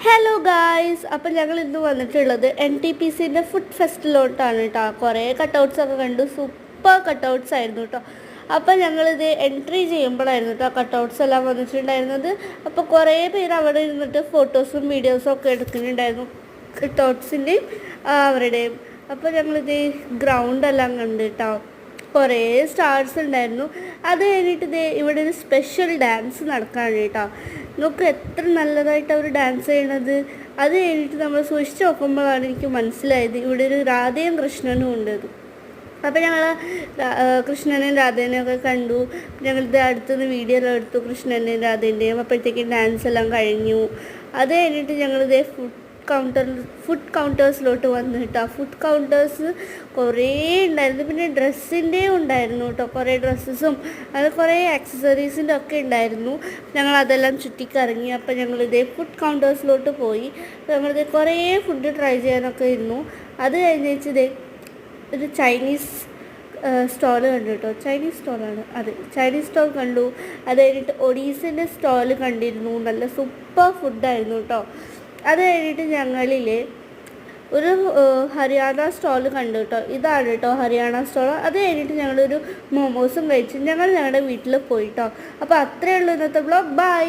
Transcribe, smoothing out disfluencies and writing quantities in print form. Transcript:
Hello guys, അപ്പം ഞങ്ങൾ ഇന്ന് വന്നിട്ടുള്ളത് NTPCൻ്റെ ഫുഡ് ഫെസ്റ്റിലോട്ടാണ് കേട്ടോ. കുറേ കട്ടൗട്ട്സൊക്കെ കണ്ടു, സൂപ്പർ കട്ടൗട്ട്സ് ആയിരുന്നു കേട്ടോ. അപ്പോൾ ഞങ്ങളിത് എൻട്രി ചെയ്യുമ്പോഴായിരുന്നു കേട്ടോ കട്ടൗട്ട്സ് എല്ലാം വന്നിട്ടുണ്ടായിരുന്നത്. അപ്പോൾ കുറേ പേര് അവിടെ ഇരുന്നിട്ട് ഫോട്ടോസും വീഡിയോസും ഒക്കെ എടുക്കുന്നുണ്ടായിരുന്നു, കട്ടൗട്ട്സിൻ്റെയും അവരുടെയും. അപ്പോൾ ഞങ്ങളിത് ഗ്രൗണ്ടെല്ലാം കണ്ടു കേട്ടോ. കുറേ സ്റ്റാർസ് ഉണ്ടായിരുന്നു. അത് കഴിഞ്ഞിട്ട് ഇവിടെ ഒരു സ്പെഷ്യൽ ഡാൻസ് നടക്കാണ് കേട്ടോ. നമുക്ക് എത്ര നല്ലതായിട്ട് അവർ ഡാൻസ് ചെയ്യണത്. അത് കഴിഞ്ഞിട്ട് നമ്മൾ സൂക്ഷിച്ച് നോക്കുമ്പോഴാണ് എനിക്ക് മനസ്സിലായത് ഇവിടെ ഒരു രാധയും കൃഷ്ണനും ഉണ്ട്. അപ്പോൾ ഞങ്ങൾ കൃഷ്ണനെയും രാധേനെയും ഒക്കെ കണ്ടു. ഞങ്ങളിത് അടുത്തുനിന്ന് വീഡിയോ എല്ലാം എടുത്തു, കൃഷ്ണൻ്റെയും രാധേൻ്റെയും. അപ്പോഴത്തേക്കും ഡാൻസ് എല്ലാം കഴിഞ്ഞു. അത് കഴിഞ്ഞിട്ട് ഞങ്ങളിത് ഫുഡ് കൗണ്ടേഴ്സിലോട്ട് വന്നു കേട്ടോ. ഫുഡ് കൗണ്ടേഴ്സ് കുറേ ഉണ്ടായിരുന്നു. പിന്നെ ഡ്രസ്സിൻ്റെയും ഉണ്ടായിരുന്നു കേട്ടോ, കുറേ ഡ്രസ്സസും അത് കുറേ ആക്സസറീസിൻ്റെ ഒക്കെ ഉണ്ടായിരുന്നു. ഞങ്ങളതെല്ലാം ചുറ്റിക്കറങ്ങി. അപ്പോൾ ഞങ്ങളിതേ ഫുഡ് കൗണ്ടേഴ്സിലോട്ട് പോയി. ഞങ്ങളിത് കുറേ ഫുഡ് ട്രൈ ചെയ്യാനൊക്കെ ഇരുന്നു. അത് കഴിഞ്ഞിട്ട് ഒരു ചൈനീസ് സ്റ്റോൾ കണ്ടു കേട്ടോ. ചൈനീസ് സ്റ്റോളാണ് അത്, ചൈനീസ് സ്റ്റോൾ കണ്ടു. അത് കഴിഞ്ഞിട്ട് ഒഡീസിൻ്റെ സ്റ്റോൾ കണ്ടിരുന്നു. നല്ല സൂപ്പർ ഫുഡായിരുന്നു കേട്ടോ. അത് കഴിഞ്ഞിട്ട് ഞങ്ങളിൽ ഒരു ഹരിയാന സ്റ്റോൾ കണ്ടു കേട്ടോ. ഇതാണ് കേട്ടോ ഹരിയാന സ്റ്റോൾ. അത് കഴിഞ്ഞിട്ട് ഞങ്ങളൊരു മോമോസും കഴിച്ചു. ഞങ്ങളുടെ വീട്ടിൽ പോയിട്ടോ. അപ്പോൾ അത്രയേ ഉള്ളൂ ഇന്നത്തെ വ്ളോഗ്. ബൈ.